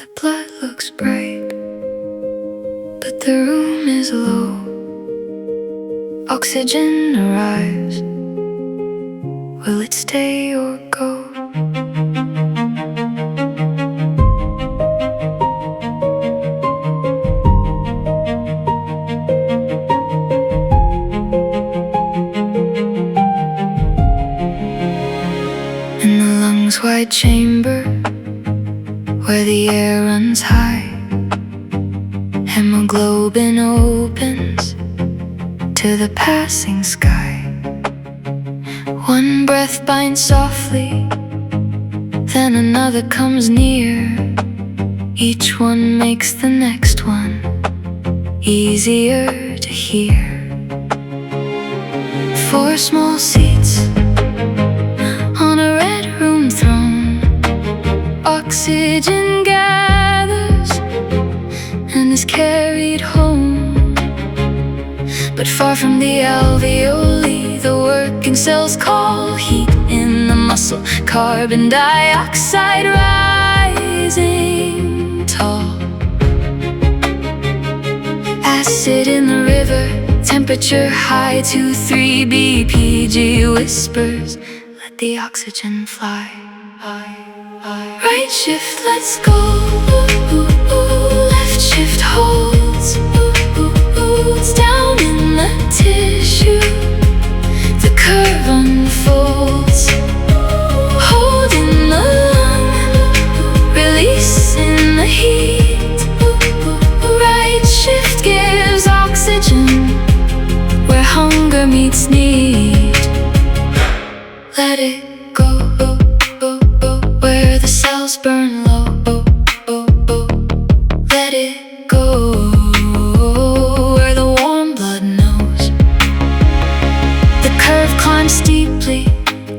The blood looks bright, but the room is low. Oxygen arrives. Will it stay or go? In the lungs' wide chamber, where the air runs high, hemoglobin opens to the passing sky. One breath binds softly, then another comes near. Each one makes the next one easier to hear. 4 small seats on a red room throne. Oxygen gathers and is carried home. But far from the alveoli, the working cells call. Heat in the muscle, carbon dioxide rising tall. Acid in the river, temperature high to 3 bpg. Whispers, let the oxygen fly. Right shift, let's go. Left shift holds. It's down in the tissue. The curve unfolds. Hold in the lung, release in the heat. Right shift gives oxygen where hunger meets need. Let it go, where the cells burn low. Let it go, where the warm blood knows. The curve climbs steeply,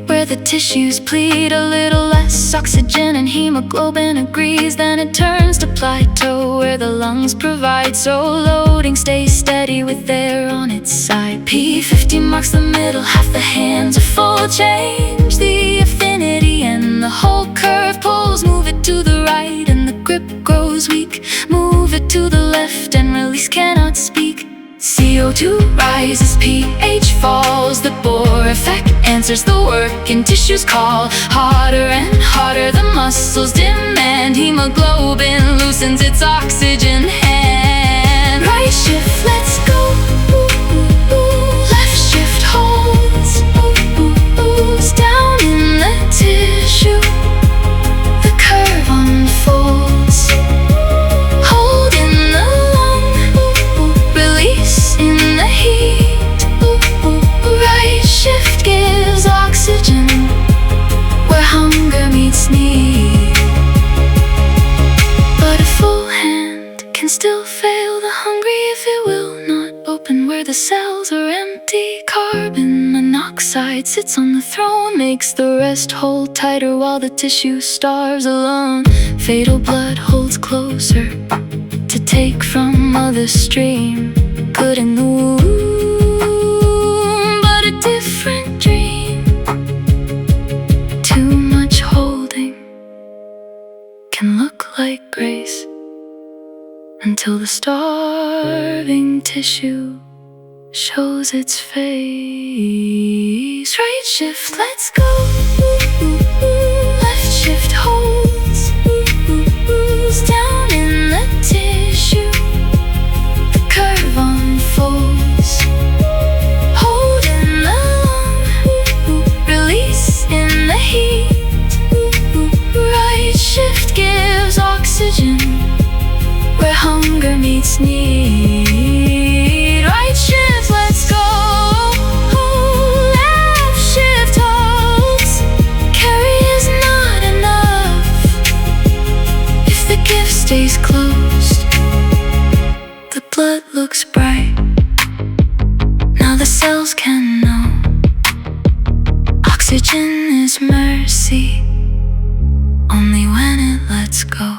where the tissues plead. A little less oxygen and hemoglobin agrees. Then it turns to plateau, where the lungs provide. So loading stays steady with air on its side. P50 marks the middle, half the hands are full. Change the affinity and the whole curve pulls. Move it to the right and the grip grows weak. Move it to the left and release cannot speak. CO2 rises, pH falls. The Bohr effect answers the working tissues call. Hotter and hotter the muscles demand. Hemoglobin loosens its oxygen hand. Right shift, let's go. Left shift holds. It's down in the tissue. The curve unfolds. Hold in the lung, release in the heat. Right shift gives oxygen where hunger meets need. But a full hand can still fail the hungry if it will not open where the cells are empty. Carbon monoxide sits on the throne, makes the rest hold tighter while the tissue starves alone. Fatal blood holds closer to take from other stream. Good in the womb, but a different dream. Too much holding can look like grace until the starving tissue shows its face. Right shift, let's go. Left shift holds. It's down in the tissue. The curve unfolds. Hold in the lung, release in the heat. Right shift gives oxygen where hunger meets need. Right shift, let's go. Left shift holds. Carry is not enough if the gift stays closed. The blood looks bright, now the cells can know. Oxygen is mercy, only when it lets go.